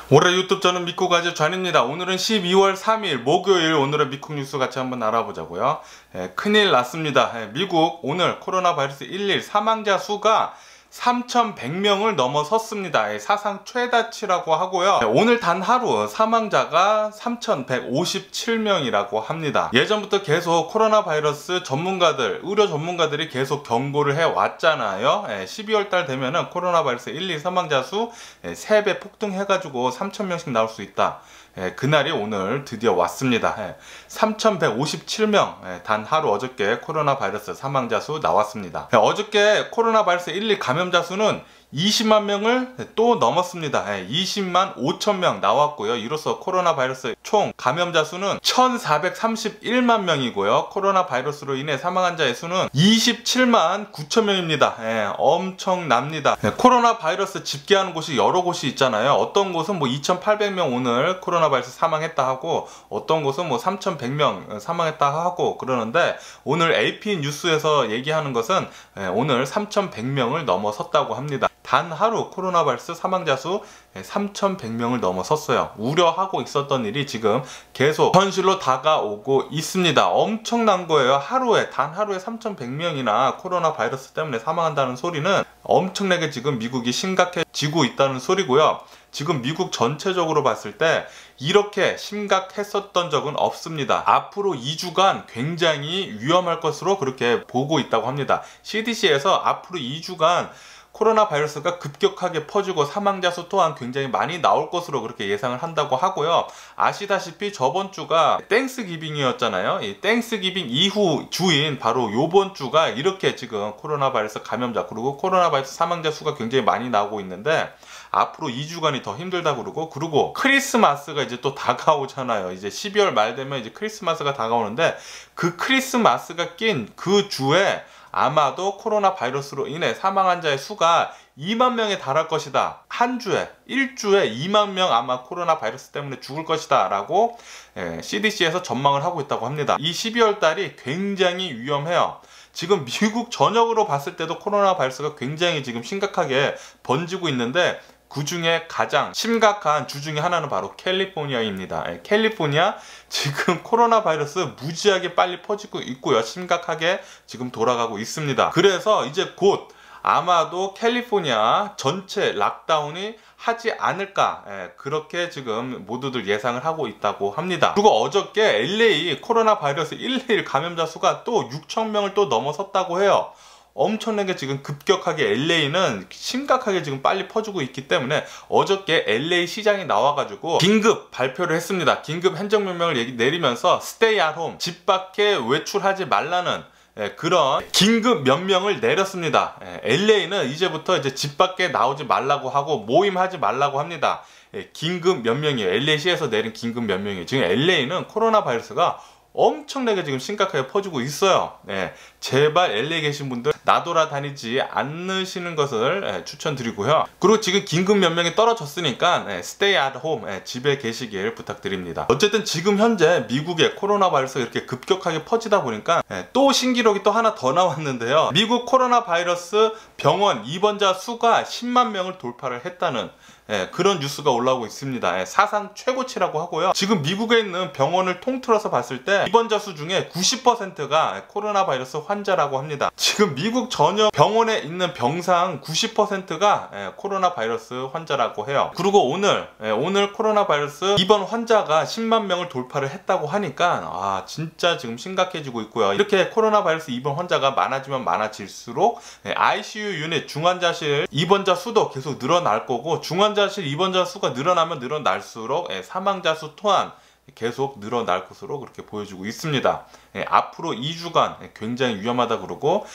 올해 유튜브 저는 미쿡아재 좌입니다. 오늘은 12월 3일 목요일, 오늘의 미쿡 뉴스 같이 한번 알아보자고요. 큰일 났습니다. 미국 오늘 코로나 바이러스 1일 사망자 수가 3,100명을 넘어섰습니다. 사상 최다치라고 하고요. 오늘 단 하루 사망자가 3,157명이라고 합니다. 예전부터 계속 코로나 바이러스 전문가들, 의료 전문가들이 계속 경고를 해왔잖아요. 12월 달 되면은 코로나 바이러스 1일 사망자 수 3배 폭등해가지고 3,000명씩 나올 수 있다. 그날이 오늘 드디어 왔습니다. 3,157명, 단 하루 어저께 코로나 바이러스 사망자 수 나왔습니다. 어저께 코로나 바이러스 1일 감염자 수는 20만 명을 또 넘었습니다. 20만 5천 명 나왔고요. 이로써 코로나 바이러스 총 감염자 수는 1,431만 명이고요. 코로나 바이러스로 인해 사망한 자의 수는 27만 9천 명입니다. 엄청납니다. 코로나 바이러스 집계하는 곳이 여러 곳이 있잖아요. 어떤 곳은 뭐 2,800명 오늘 코로나 바이러스 사망했다 하고, 어떤 곳은 뭐 3,100명 사망했다 하고 그러는데, 오늘 AP 뉴스에서 얘기하는 것은 오늘 3,100명을 넘어섰다고 합니다. 단 하루 코로나 바이러스 사망자 수 3,100명을 넘어섰어요. 우려하고 있었던 일이 지금 계속 현실로 다가오고 있습니다. 엄청난 거예요. 단 하루에 3,100명이나 코로나 바이러스 때문에 사망한다는 소리는 엄청나게 지금 미국이 심각해지고 있다는 소리고요. 지금 미국 전체적으로 봤을 때 이렇게 심각했었던 적은 없습니다. 앞으로 2주간 굉장히 위험할 것으로 그렇게 보고 있다고 합니다. CDC에서 앞으로 2주간 코로나 바이러스가 급격하게 퍼지고 사망자 수 또한 굉장히 많이 나올 것으로 그렇게 예상을 한다고 하고요. 아시다시피 저번 주가 땡스기빙이었잖아요. 이 땡스기빙 이후 주인 바로 요번 주가 이렇게 지금 코로나 바이러스 감염자 그리고 코로나 바이러스 사망자 수가 굉장히 많이 나오고 있는데, 앞으로 2주간이 더 힘들다 그러고 크리스마스가 이제 또 다가오잖아요. 이제 12월 말 되면 이제 크리스마스가 다가오는데, 그 크리스마스가 낀 그 주에 아마도 코로나 바이러스로 인해 사망한 자의 수가 2만 명에 달할 것이다. 한 주에, 1주에 2만 명 아마 코로나 바이러스 때문에 죽을 것이다 라고 CDC에서 전망을 하고 있다고 합니다. 이 12월 달이 굉장히 위험해요. 지금 미국 전역으로 봤을 때도 코로나 바이러스가 굉장히 지금 심각하게 번지고 있는데, 그 중에 가장 심각한 주 중에 하나는 바로 캘리포니아입니다. 캘리포니아 지금 코로나 바이러스 무지하게 빨리 퍼지고 있고요. 심각하게 지금 돌아가고 있습니다. 그래서 이제 곧 아마도 캘리포니아 전체 락다운이 하지 않을까, 그렇게 지금 모두들 예상을 하고 있다고 합니다. 그리고 어저께 LA 코로나 바이러스 1일 감염자 수가 또 6,000명을 또 넘어섰다고 해요. 엄청나게 지금 급격하게 LA는 심각하게 지금 빨리 퍼지고 있기 때문에 어저께 LA 시장이 나와가지고 긴급 발표를 했습니다. 긴급 행정명령을 내리면서 Stay at home, 집 밖에 외출하지 말라는 그런 긴급 명령을 내렸습니다. LA는 이제부터 이제 집 밖에 나오지 말라고 하고 모임하지 말라고 합니다. 긴급 명령이에요. LA시에서 내린 긴급 명령이에요. 지금 LA는 코로나 바이러스가 엄청나게 지금 심각하게 퍼지고 있어요. 제발 LA 계신 분들 나돌아다니지 않으시는 것을 추천드리고요. 그리고 지금 긴급 명령이 떨어졌으니까 stay at home, 집에 계시길 부탁드립니다. 어쨌든 지금 현재 미국의 코로나 바이러스가 이렇게 급격하게 퍼지다 보니까 또 신기록이 또 하나 더 나왔는데요. 미국 코로나 바이러스 병원 입원자 수가 10만 명을 돌파를 했다는 그런 뉴스가 올라오고 있습니다. 사상 최고치라고 하고요. 지금 미국에 있는 병원을 통틀어서 봤을 때 입원자 수 중에 90%가 코로나 바이러스 환자라고 합니다. 지금 미국 전역 병원에 있는 병상 90%가 코로나 바이러스 환자라고 해요. 그리고 오늘 코로나 바이러스 입원 환자가 10만 명을 돌파를 했다고 하니까 진짜 지금 심각해지고 있고요. 이렇게 코로나 바이러스 입원 환자가 많아지면 많아질수록 ICU 유닛 중환자실 입원자 수도 계속 늘어날 거고, 중환자실 입원자 수가 늘어나면 늘어날수록 사망자 수 또한 계속 늘어날 것으로 그렇게 보여주고 있습니다. 앞으로 2주간 굉장히 위험하다 그러고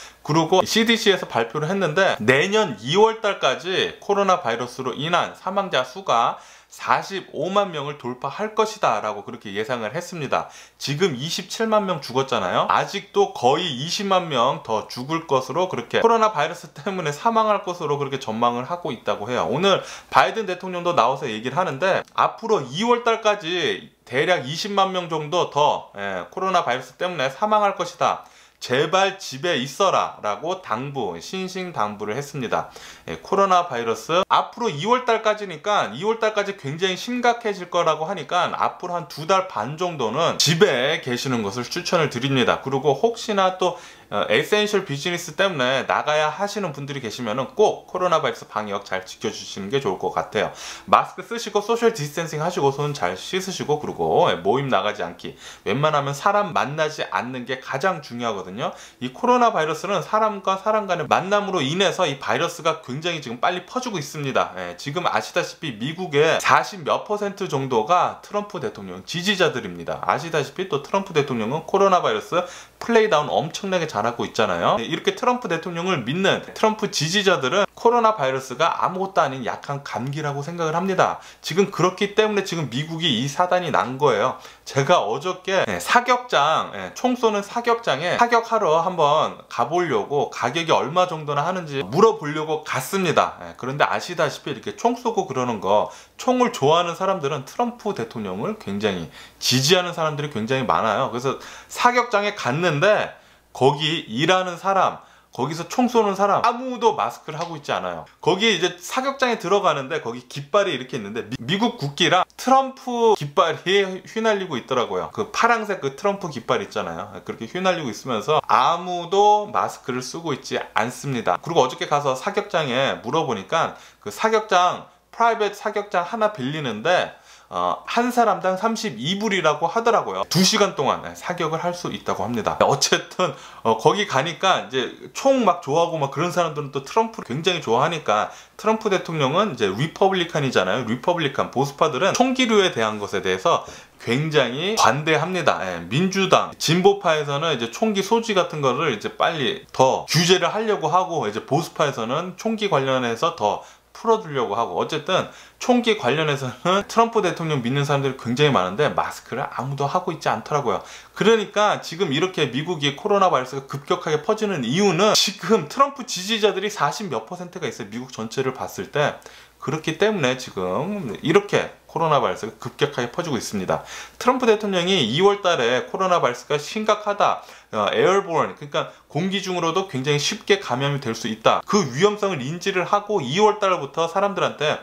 CDC에서 발표를 했는데, 내년 2월 달까지 코로나 바이러스로 인한 사망자 수가 45만 명을 돌파할 것이다 라고 그렇게 예상을 했습니다. 지금 27만 명 죽었잖아요. 아직도 거의 20만 명 더 죽을 것으로 그렇게 코로나 바이러스 때문에 사망할 것으로 그렇게 전망을 하고 있다고 해요. 오늘 바이든 대통령도 나와서 얘기를 하는데, 앞으로 2월 달까지 대략 20만 명 정도 더 코로나 바이러스 때문에 사망할 것이다. 제발 집에 있어라 라고 신신당부를 했습니다. 코로나 바이러스 앞으로 2월달까지니까 2월달까지 굉장히 심각해질 거라고 하니까 앞으로 한 2달 반 정도는 집에 계시는 것을 추천을 드립니다. 그리고 혹시나 또 에센셜 비즈니스 때문에 나가야 하시는 분들이 계시면은 꼭 코로나 바이러스 방역 잘 지켜주시는 게 좋을 것 같아요. 마스크 쓰시고 소셜 디스텐싱 하시고 손 잘 씻으시고, 그리고 모임 나가지 않기, 웬만하면 사람 만나지 않는 게 가장 중요하거든요. 이 코로나 바이러스는 사람과 사람 간의 만남으로 인해서 이 바이러스가 굉장히 지금 빨리 퍼지고 있습니다. 지금 아시다시피 미국의 40몇 % 정도가 트럼프 대통령 지지자들입니다. 아시다시피 또 트럼프 대통령은 코로나 바이러스 플레이다운 엄청나게 잘하고 있잖아요. 이렇게 트럼프 대통령을 믿는 트럼프 지지자들은 코로나 바이러스가 아무것도 아닌 약한 감기라고 생각을 합니다. 지금 그렇기 때문에 지금 미국이 이 사단이 난 거예요. 제가 어저께 총 쏘는 사격장에 사격하러 한번 가보려고, 가격이 얼마 정도나 하는지 물어보려고 갔습니다. 그런데 아시다시피 이렇게 총 쏘고 그러는 거, 총을 좋아하는 사람들은 트럼프 대통령을 굉장히 지지하는 사람들이 굉장히 많아요. 그래서 사격장에 갔는데 거기 일하는 사람, 거기서 총 쏘는 사람 아무도 마스크를 하고 있지 않아요. 거기 이제 사격장에 들어가는데 거기 깃발이 이렇게 있는데 미국 국기랑 트럼프 깃발이 휘날리고 있더라고요. 그 파란색 그 트럼프 깃발 있잖아요. 그렇게 휘날리고 있으면서 아무도 마스크를 쓰고 있지 않습니다. 그리고 어저께 가서 사격장에 물어보니까 그 사격장, 프라이빗 사격장 하나 빌리는데 한 사람당 32불이라고 하더라고요. 2시간 동안 사격을 할 수 있다고 합니다. 어쨌든 거기 가니까 이제 총 막 좋아하고 막 그런 사람들은 또 트럼프를 굉장히 좋아하니까, 트럼프 대통령은 이제 리퍼블리칸이잖아요. 리퍼블리칸 보수파들은 총기류에 대한 것에 대해서 굉장히 관대합니다. 민주당 진보파에서는 이제 총기 소지 같은 거를 이제 빨리 더 규제를 하려고 하고, 이제 보수파에서는 총기 관련해서 더 풀어주려고 하고, 어쨌든 총기 관련해서는 트럼프 대통령 믿는 사람들이 굉장히 많은데 마스크를 아무도 하고 있지 않더라고요. 그러니까 지금 이렇게 미국이 코로나 바이러스가 급격하게 퍼지는 이유는 지금 트럼프 지지자들이 40몇 %가 있어요. 미국 전체를 봤을 때. 그렇기 때문에 지금 이렇게 코로나 바이러스가 급격하게 퍼지고 있습니다. 트럼프 대통령이 2월 달에 코로나 바이러스가 심각하다, 에어본, 그러니까 공기 중으로도 굉장히 쉽게 감염이 될 수 있다, 그 위험성을 인지를 하고 2월 달부터 사람들한테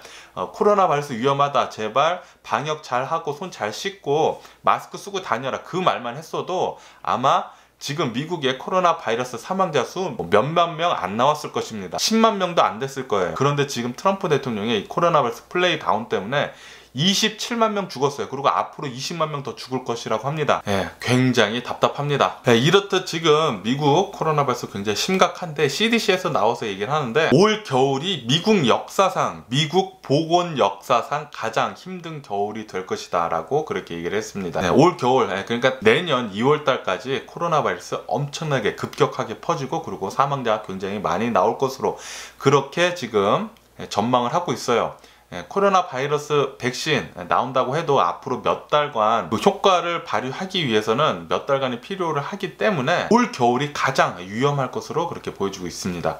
코로나 바이러스 위험하다, 제발 방역 잘 하고 손 잘 씻고 마스크 쓰고 다녀라, 그 말만 했어도 아마 지금 미국의 코로나 바이러스 사망자 수 몇만 명 안 나왔을 것입니다. 10만 명도 안 됐을 거예요. 그런데 지금 트럼프 대통령의 이 코로나 바이러스 플레이 다운 때문에 27만 명 죽었어요. 그리고 앞으로 20만 명 더 죽을 것이라고 합니다. 굉장히 답답합니다. 이렇듯 지금 미국 코로나 바이러스 굉장히 심각한데, CDC에서 나와서 얘기를 하는데 올 겨울이 미국 역사상, 미국 보건 역사상 가장 힘든 겨울이 될 것이다 라고 그렇게 얘기를 했습니다. 올 겨울, 그러니까 내년 2월 달까지 코로나 바이러스 엄청나게 급격하게 퍼지고, 그리고 사망자가 굉장히 많이 나올 것으로 그렇게 지금 전망을 하고 있어요. 코로나 바이러스 백신 나온다고 해도 앞으로 몇 달간 그 효과를 발휘하기 위해서는 몇 달간이 필요를 하기 때문에 올 겨울이 가장 위험할 것으로 그렇게 보여지고 있습니다.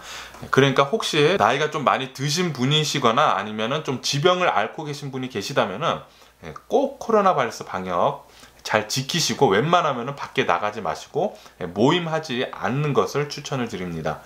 그러니까 혹시 나이가 좀 많이 드신 분이시거나 아니면은 좀 지병을 앓고 계신 분이 계시다면은 꼭 코로나 바이러스 방역 잘 지키시고, 웬만하면 밖에 나가지 마시고 모임하지 않는 것을 추천을 드립니다.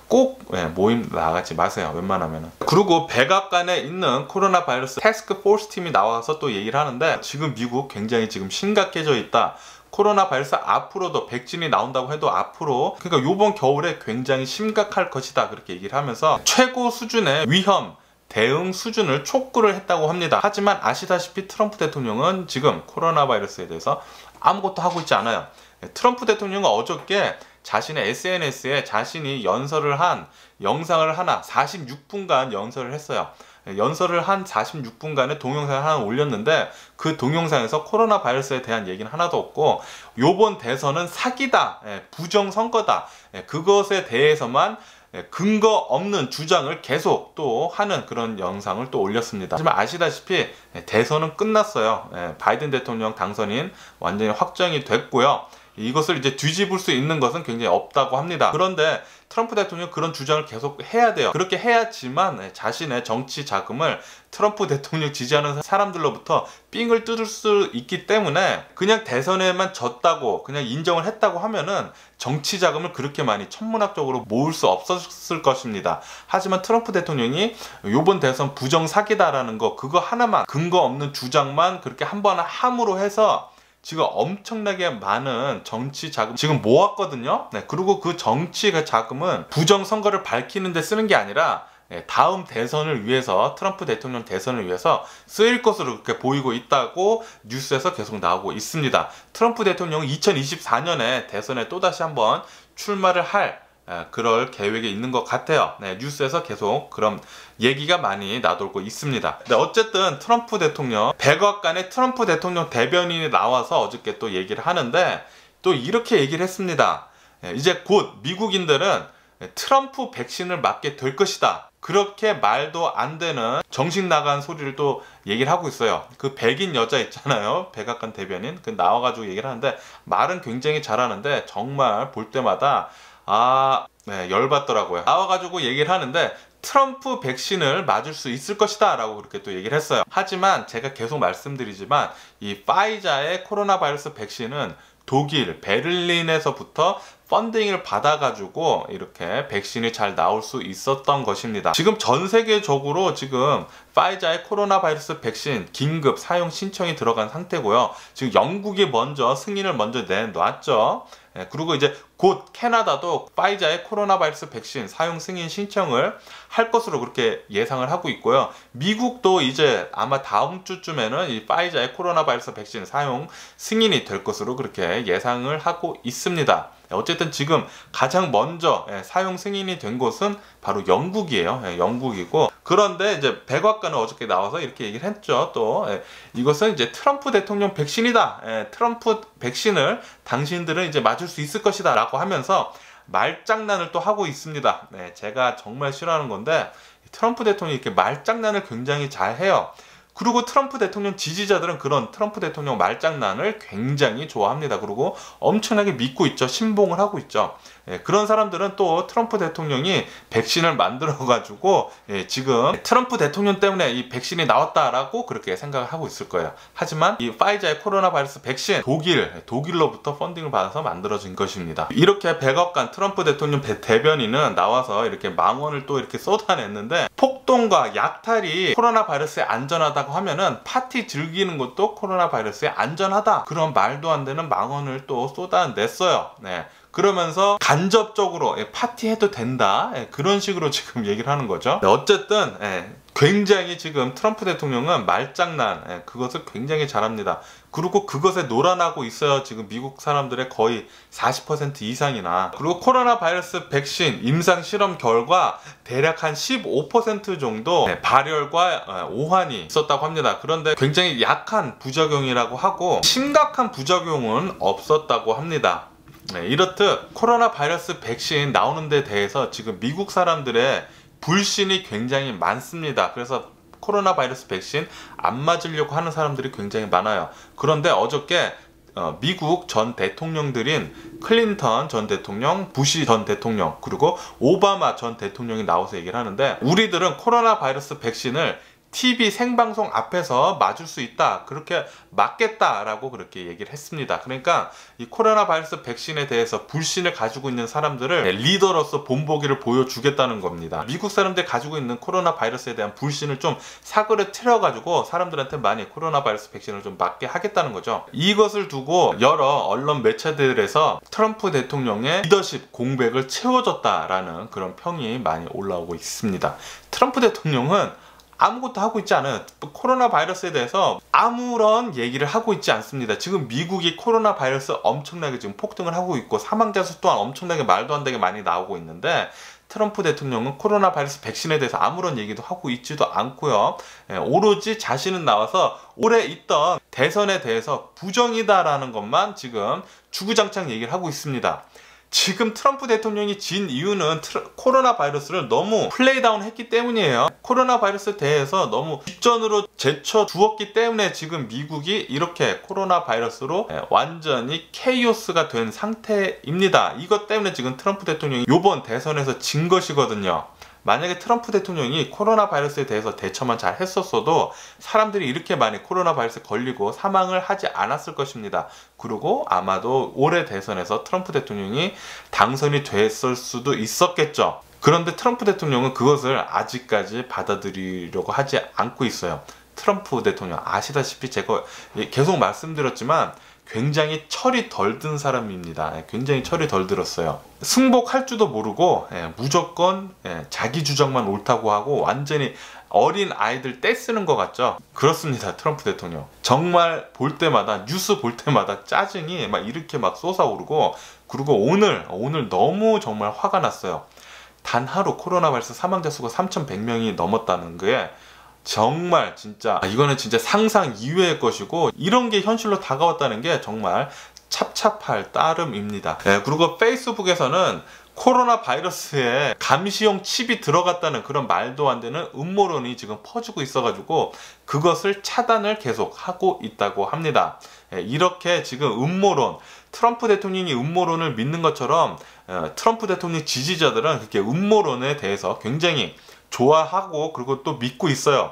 꼭 모임 나가지 마세요, 웬만하면. 그리고 백악관에 있는 코로나 바이러스 태스크 포스 팀이 나와서 또 얘기를 하는데, 지금 미국 굉장히 지금 심각해져 있다, 코로나 바이러스 앞으로도 백신이 나온다고 해도 앞으로, 그러니까 요번 겨울에 굉장히 심각할 것이다, 그렇게 얘기를 하면서 최고 수준의 위험 대응 수준을 촉구를 했다고 합니다. 하지만 아시다시피 트럼프 대통령은 지금 코로나 바이러스에 대해서 아무것도 하고 있지 않아요. 트럼프 대통령은 어저께 자신의 SNS에 자신이 연설을 한 영상을 하나 46분간 연설을 했어요. 연설을 한 46분간의 동영상을 하나 올렸는데, 그 동영상에서 코로나 바이러스에 대한 얘기는 하나도 없고, 요번 대선은 사기다, 부정선거다, 그것에 대해서만 근거 없는 주장을 계속 또 하는 그런 영상을 또 올렸습니다. 하지만 아시다시피 대선은 끝났어요. 바이든 대통령 당선인 완전히 확정이 됐고요. 이것을 이제 뒤집을 수 있는 것은 굉장히 없다고 합니다. 그런데 트럼프 대통령 그런 주장을 계속 해야 돼요. 그렇게 해야지만 자신의 정치 자금을 트럼프 대통령 지지하는 사람들로부터 삥을 뜯을 수 있기 때문에 그냥 대선에만 졌다고 그냥 인정을 했다고 하면은 정치 자금을 그렇게 많이 천문학적으로 모을 수 없었을 것입니다. 하지만 트럼프 대통령이 이번 대선 부정 사기다라는 거 그거 하나만 근거 없는 주장만 그렇게 한번 함으로 해서 지금 엄청나게 많은 정치 자금 지금 모았거든요. 네, 그리고 그 정치 자금은 부정 선거를 밝히는 데 쓰는 게 아니라 다음 대선을 위해서 트럼프 대통령 대선을 위해서 쓰일 것으로 그렇게 보이고 있다고 뉴스에서 계속 나오고 있습니다. 트럼프 대통령은 2024년에 대선에 또다시 한번 출마를 할 그럴 계획이 있는 것 같아요. 네, 뉴스에서 계속 그런 얘기가 많이 나돌고 있습니다. 네, 어쨌든 트럼프 대통령 백악관의 트럼프 대통령 대변인이 나와서 어저께 또 얘기를 하는데 또 이렇게 얘기를 했습니다. 이제 곧 미국인들은 트럼프 백신을 맞게 될 것이다. 그렇게 말도 안 되는 정신 나간 소리를 또 얘기를 하고 있어요. 그 백인 여자 있잖아요. 백악관 대변인 그 나와가지고 얘기를 하는데 말은 굉장히 잘하는데 정말 볼 때마다 네, 열받더라고요. 나와가지고 얘기를 하는데 트럼프 백신을 맞을 수 있을 것이다 라고 그렇게 또 얘기를 했어요. 하지만 제가 계속 말씀드리지만 이 파이자의 코로나 바이러스 백신은 독일 베를린에서부터 펀딩을 받아가지고 이렇게 백신이 잘 나올 수 있었던 것입니다. 지금 전 세계적으로 지금 파이자의 코로나 바이러스 백신 긴급 사용 신청이 들어간 상태고요. 지금 영국이 먼저 승인을 먼저 내놨죠. 그리고 이제 곧 캐나다도 파이자의 코로나 바이러스 백신 사용 승인 신청을 할 것으로 그렇게 예상을 하고 있고요. 미국도 이제 아마 다음 주쯤에는 이 파이자의 코로나 바이러스 백신 사용 승인이 될 것으로 그렇게 예상을 하고 있습니다. 어쨌든 지금 가장 먼저 사용 승인이 된 곳은 바로 영국이에요. 영국이고 그런데 이제 백악관은 어저께 나와서 이렇게 얘기를 했죠. 또 이것은 이제 트럼프 대통령 백신이다. 트럼프 백신을 당신들은 이제 맞을 수 있을 것이다 라고 하면서 말장난을 또 하고 있습니다. 제가 정말 싫어하는 건데 트럼프 대통령이 이렇게 말장난을 굉장히 잘 해요. 그리고 트럼프 대통령 지지자들은 그런 트럼프 대통령 말장난을 굉장히 좋아합니다. 그리고 엄청나게 믿고 있죠. 신봉을 하고 있죠. 그런 사람들은 또 트럼프 대통령이 백신을 만들어가지고 지금 트럼프 대통령 때문에 이 백신이 나왔다라고 그렇게 생각을 하고 있을 거예요. 하지만 이 파이자의 코로나 바이러스 백신 독일로부터 펀딩을 받아서 만들어진 것입니다. 이렇게 백악관 트럼프 대통령 대변인은 나와서 이렇게 망언을 또 이렇게 쏟아냈는데 폭동과 약탈이 코로나 바이러스에 안전하다고 하면은 파티 즐기는 것도 코로나 바이러스에 안전하다. 그런 말도 안 되는 망언을 또 쏟아냈어요. 그러면서 간접적으로 파티해도 된다 그런 식으로 지금 얘기를 하는 거죠. 어쨌든 굉장히 지금 트럼프 대통령은 말장난 그것을 굉장히 잘합니다. 그리고 그것에 놀아나고 있어요. 지금 미국 사람들의 거의 40% 이상이나. 그리고 코로나 바이러스 백신 임상 실험 결과 대략 한 15% 정도 발열과 오한이 있었다고 합니다. 그런데 굉장히 약한 부작용이라고 하고 심각한 부작용은 없었다고 합니다. 이렇듯 코로나 바이러스 백신 나오는 데 대해서 지금 미국 사람들의 불신이 굉장히 많습니다. 그래서 코로나 바이러스 백신 안 맞으려고 하는 사람들이 굉장히 많아요. 그런데 어저께 미국 전 대통령들인 클린턴 전 대통령, 부시 전 대통령, 그리고 오바마 전 대통령이 나와서 얘기를 하는데 우리들은 코로나 바이러스 백신을 TV 생방송 앞에서 맞을 수 있다. 그렇게 맞겠다라고 그렇게 얘기를 했습니다. 그러니까 이 코로나 바이러스 백신에 대해서 불신을 가지고 있는 사람들을 리더로서 본보기를 보여주겠다는 겁니다. 미국 사람들이 가지고 있는 코로나 바이러스에 대한 불신을 좀 사그러뜨려가지고 사람들한테 많이 코로나 바이러스 백신을 좀 맞게 하겠다는 거죠. 이것을 두고 여러 언론 매체들에서 트럼프 대통령의 리더십 공백을 채워줬다라는 그런 평이 많이 올라오고 있습니다. 트럼프 대통령은 아무것도 하고 있지 않아요. 코로나 바이러스에 대해서 아무런 얘기를 하고 있지 않습니다. 지금 미국이 코로나 바이러스 엄청나게 지금 폭등을 하고 있고 사망자 수 또한 엄청나게 말도 안 되게 많이 나오고 있는데 트럼프 대통령은 코로나 바이러스 백신에 대해서 아무런 얘기도 하고 있지도 않고요. 오로지 자신은 나와서 올해 있던 대선에 대해서 부정이다라는 것만 지금 주구장창 얘기를 하고 있습니다. 지금 트럼프 대통령이 진 이유는 코로나 바이러스를 너무 플레이다운 했기 때문이에요. 코로나 바이러스에 대해서 너무 뒷전으로 제쳐 두었기 때문에 지금 미국이 이렇게 코로나 바이러스로 완전히 케이오스가 된 상태입니다. 이것 때문에 지금 트럼프 대통령이 이번 대선에서 진 것이거든요. 만약에 트럼프 대통령이 코로나 바이러스에 대해서 대처만 잘 했었어도 사람들이 이렇게 많이 코로나 바이러스에 걸리고 사망을 하지 않았을 것입니다. 그리고 아마도 올해 대선에서 트럼프 대통령이 당선이 됐을 수도 있었겠죠. 그런데 트럼프 대통령은 그것을 아직까지 받아들이려고 하지 않고 있어요. 트럼프 대통령 아시다시피 제가 계속 말씀드렸지만 굉장히 철이 덜 든 사람입니다. 굉장히 철이 덜 들었어요. 승복할 줄도 모르고 무조건 자기 주장만 옳다고 하고 완전히 어린 아이들 떼쓰는 것 같죠? 그렇습니다. 트럼프 대통령 정말 볼 때마다 뉴스 볼 때마다 짜증이 막 이렇게 막 솟아오르고, 그리고 오늘 너무 정말 화가 났어요. 단 하루 코로나 바이러스 사망자 수가 3,100명이 넘었다는 게 정말 진짜 이거는 진짜 상상 이외의 것이고, 이런 게 현실로 다가왔다는 게 정말 찹찹할 따름입니다. 그리고 페이스북에서는 코로나 바이러스에 감시용 칩이 들어갔다는 그런 말도 안 되는 음모론이 지금 퍼지고 있어가지고 그것을 차단을 계속 하고 있다고 합니다. 이렇게 지금 음모론, 트럼프 대통령이 음모론을 믿는 것처럼 트럼프 대통령 지지자들은 그렇게 음모론에 대해서 굉장히 좋아하고 그리고 또 믿고 있어요.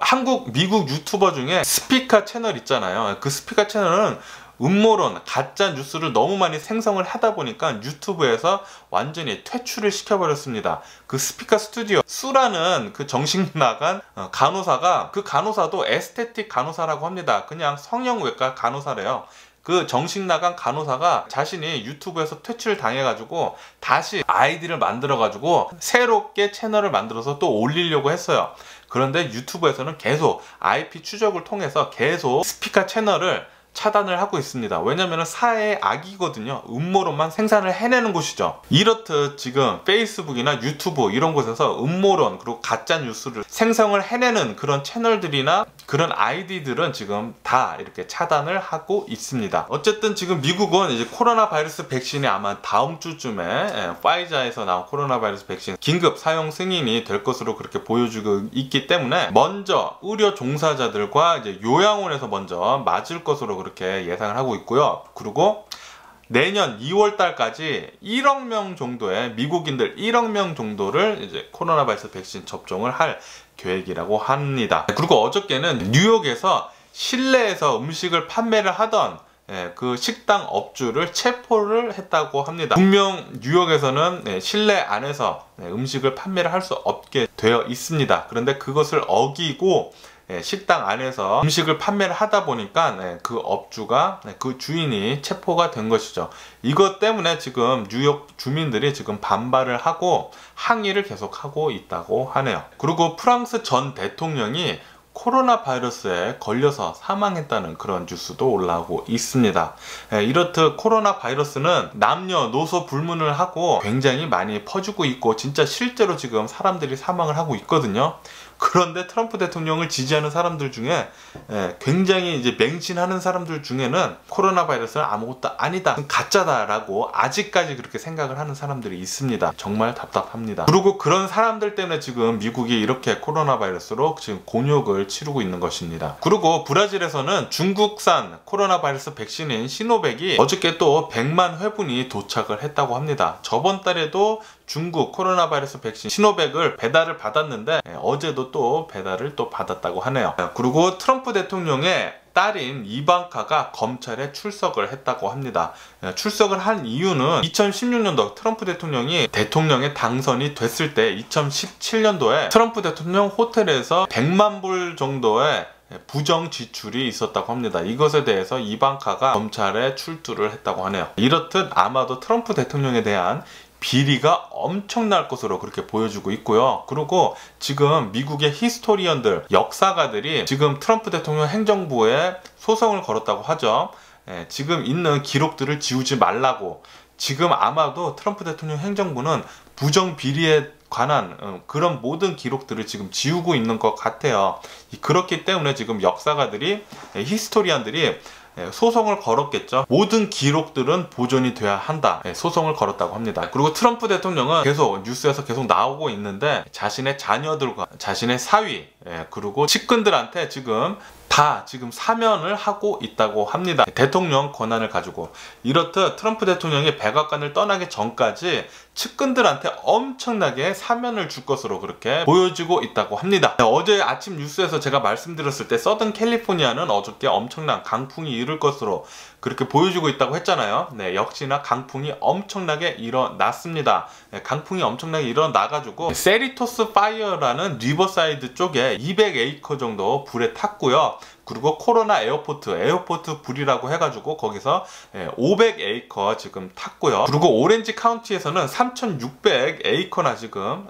미국 유튜버 중에 스피카 채널 있잖아요. 그 스피카 채널은 음모론, 가짜 뉴스를 너무 많이 생성을 하다 보니까 유튜브에서 완전히 퇴출을 시켜버렸습니다. 그 스피카 스튜디오 수라는 그 정식 나간 간호사가, 그 간호사도 에스테틱 간호사라고 합니다. 그냥 성형외과 간호사래요. 그 정식 나간 간호사가 자신이 유튜브에서 퇴출 당해가지고 다시 아이디를 만들어가지고 새롭게 채널을 만들어서 또 올리려고 했어요. 그런데 유튜브에서는 계속 IP 추적을 통해서 계속 스피카 채널을 차단을 하고 있습니다. 왜냐면 사회의 악이거든요. 음모론만 생산을 해내는 곳이죠. 이렇듯 지금 페이스북이나 유튜브 이런 곳에서 음모론 그리고 가짜 뉴스를 생성을 해내는 그런 채널들이나 그런 아이디들은 지금 다 이렇게 차단을 하고 있습니다. 어쨌든 지금 미국은 이제 코로나 바이러스 백신이 아마 다음 주쯤에 파이자에서 나온 코로나 바이러스 백신 긴급 사용 승인이 될 것으로 그렇게 보여주고 있기 때문에 먼저 의료 종사자들과 이제 요양원에서 먼저 맞을 것으로 그렇게 예상을 하고 있고요. 그리고 내년 2월 달까지 1억 명 정도의 미국인들 1억 명 정도를 이제 코로나 바이러스 백신 접종을 할 계획이라고 합니다. 그리고 어저께는 뉴욕에서 실내에서 음식을 판매를 하던 그 식당 업주를 체포를 했다고 합니다. 분명 뉴욕에서는 실내 안에서 음식을 판매를 할 수 없게 되어 있습니다. 그런데 그것을 어기고 식당 안에서 음식을 판매를 하다 보니까 그 업주가, 그 주인이 체포가 된 것이죠. 이것 때문에 지금 뉴욕 주민들이 지금 반발을 하고 항의를 계속하고 있다고 하네요. 그리고 프랑스 전 대통령이 코로나 바이러스에 걸려서 사망했다는 그런 뉴스도 올라오고 있습니다. 이렇듯 코로나 바이러스는 남녀노소 불문을 하고 굉장히 많이 퍼지고 있고 진짜 실제로 지금 사람들이 사망을 하고 있거든요. 그런데 트럼프 대통령을 지지하는 사람들 중에 굉장히 이제 맹신하는 사람들 중에는 코로나 바이러스는 아무것도 아니다, 가짜다라고 아직까지 그렇게 생각을 하는 사람들이 있습니다. 정말 답답합니다. 그리고 그런 사람들 때문에 지금 미국이 이렇게 코로나 바이러스로 지금 곤욕을 치르고 있는 것입니다. 그리고 브라질에서는 중국산 코로나 바이러스 백신인 시노백이 어저께 또 100만 회분이 도착을 했다고 합니다. 저번 달에도 중국 코로나 바이러스 백신 시노백을 배달을 받았는데 어제도 또 배달을 또 받았다고 하네요. 그리고 트럼프 대통령의 딸인 이방카가 검찰에 출석을 했다고 합니다. 출석을 한 이유는 2016년도 트럼프 대통령이 대통령에 당선이 됐을 때 2017년도에 트럼프 대통령 호텔에서 100만 불 정도의 부정 지출이 있었다고 합니다. 이것에 대해서 이방카가 검찰에 출두를 했다고 하네요. 이렇듯 아마도 트럼프 대통령에 대한 비리가 엄청날 것으로 그렇게 보여주고 있고요. 그리고 지금 미국의 히스토리언들, 역사가들이 지금 트럼프 대통령 행정부에 소송을 걸었다고 하죠. 지금 있는 기록들을 지우지 말라고. 지금 아마도 트럼프 대통령 행정부는 부정 비리에 관한 그런 모든 기록들을 지금 지우고 있는 것 같아요. 그렇기 때문에 지금 역사가들이, 히스토리언들이 소송을 걸었겠죠. 모든 기록들은 보존이 돼야 한다. 소송을 걸었다고 합니다. 그리고 트럼프 대통령은 계속 뉴스에서 계속 나오고 있는데 자신의 자녀들과 자신의 사위 그리고 측근들한테 지금 사면을 하고 있다고 합니다. 대통령 권한을 가지고. 이렇듯 트럼프 대통령이 백악관을 떠나기 전까지 측근들한테 엄청나게 사면을 줄 것으로 그렇게 보여지고 있다고 합니다. 어제 아침 뉴스에서 제가 말씀드렸을 때 서던 캘리포니아는 어저께 엄청난 강풍이 이를 것으로 그렇게 보여지고 있다고 했잖아요. 역시나 강풍이 엄청나게 일어났습니다. 강풍이 엄청나게 일어나가지고 세리토스 파이어라는 리버사이드 쪽에 200에이커 정도 불에 탔고요. 그리고 코로나 에어포트 불이라고 해가지고 거기서 500에이커 지금 탔고요. 그리고 오렌지 카운티에서는 3600에이커나 지금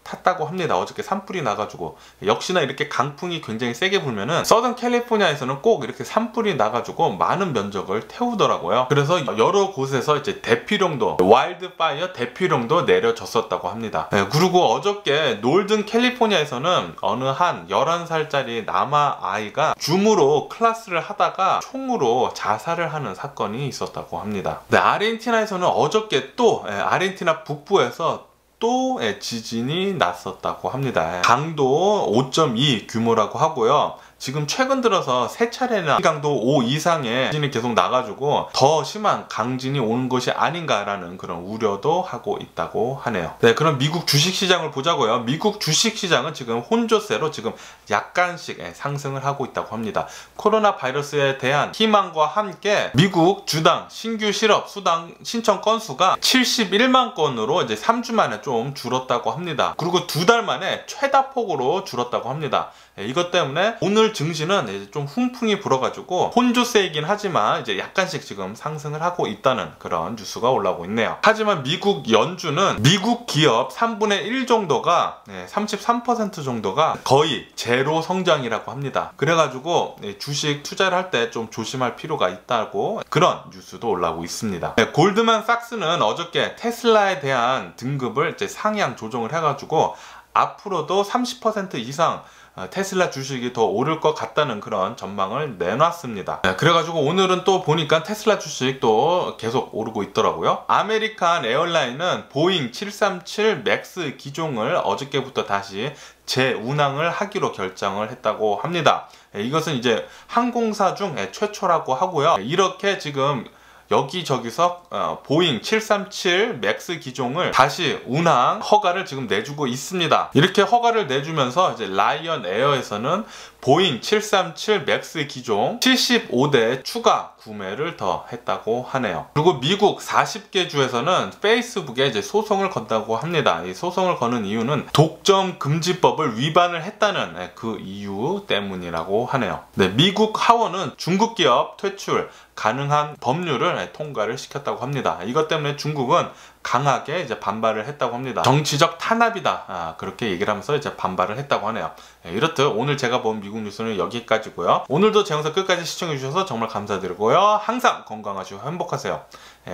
탔다고 합니다. 어저께 산불이 나가지고. 역시나 이렇게 강풍이 굉장히 세게 불면은 서던 캘리포니아에서는 꼭 이렇게 산불이 나가지고 많은 면적을 태우더라고요. 그래서 여러 곳에서 이제 대피령도, 와일드 파이어 대피령도 내려졌었다고 합니다. 그리고 어저께 놀든 캘리포니아에서는 어느 한 11살짜리 남아 아이가 줌으로 클래스를 하다가 총으로 자살을 하는 사건이 있었다고 합니다. 아르헨티나에서는 어저께 또 아르헨티나 북부에서 또 지진이 났었다고 합니다. 강도 5.2 규모라고 하고요. 지금 최근 들어서 세 차례나 강도 5 이상의 지진이 계속 나가지고 더 심한 강진이 오는 것이 아닌가라는 그런 우려도 하고 있다고 하네요. 그럼 미국 주식시장을 보자고요. 미국 주식시장은 지금 혼조세로 지금 약간씩 상승을 하고 있다고 합니다. 코로나 바이러스에 대한 희망과 함께 미국 주당 신규 실업 수당 신청 건수가 71만 건으로 이제 3주 만에 좀 줄었다고 합니다. 그리고 2달 만에 최다 폭으로 줄었다고 합니다. 이것 때문에 오늘 증시는 이제 좀 훈풍이 불어가지고 혼조세이긴 하지만 이제 약간씩 지금 상승을 하고 있다는 그런 뉴스가 올라오고 있네요. 하지만 미국 연준은 미국 기업 3분의 1 정도가 33% 정도가 거의 제로 성장이라고 합니다. 그래가지고 주식 투자를 할 때 좀 조심할 필요가 있다고 그런 뉴스도 올라오고 있습니다. 골드만삭스는 어저께 테슬라에 대한 등급을 이제 상향 조정을 해가지고 앞으로도 30% 이상 테슬라 주식이 더 오를 것 같다는 그런 전망을 내놨습니다. 그래가지고 오늘은 또 보니까 테슬라 주식도 계속 오르고 있더라고요. 아메리칸 에어라인은 보잉 737 맥스 기종을 어저께부터 다시 재운항을 하기로 결정을 했다고 합니다. 이것은 이제 항공사 중 최초라고 하고요. 이렇게 지금 여기저기서 보잉 737 맥스 기종을 다시 운항 허가를 지금 내주고 있습니다. 이렇게 허가를 내주면서 이제 라이언 에어에서는 보잉 737 맥스 기종 75대 추가 구매를 더 했다고 하네요. 그리고 미국 40개 주에서는 페이스북에 이제 소송을 건다고 합니다. 이 소송을 거는 이유는 독점 금지법을 위반을 했다는 그 이유 때문이라고 하네요. 미국 하원은 중국 기업 퇴출 가능한 법률을 통과를 시켰다고 합니다. 이것 때문에 중국은 강하게 이제 반발을 했다고 합니다. 정치적 탄압이다. 그렇게 얘기를 하면서 이제 반발을 했다고 하네요. 이렇듯 오늘 제가 본 미국 뉴스는 여기까지고요. 오늘도 제 영상 끝까지 시청해 주셔서 정말 감사드리고요. 항상 건강하시고 행복하세요.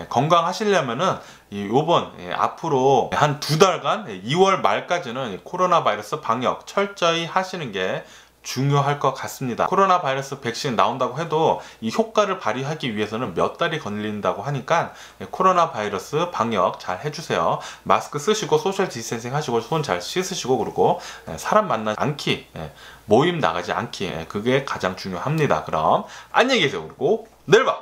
건강하시려면은 요번 앞으로 한 2달간 2월 말까지는 코로나 바이러스 방역 철저히 하시는 게 중요할 것 같습니다. 코로나 바이러스 백신 나온다고 해도 이 효과를 발휘하기 위해서는 몇 달이 걸린다고 하니까 코로나 바이러스 방역 잘 해주세요. 마스크 쓰시고 소셜 디스텐싱 하시고 손 잘 씻으시고 그리고 사람 만나지 않기, 모임 나가지 않기, 그게 가장 중요합니다. 그럼 안녕히 계세요. 그리고 내일 봐.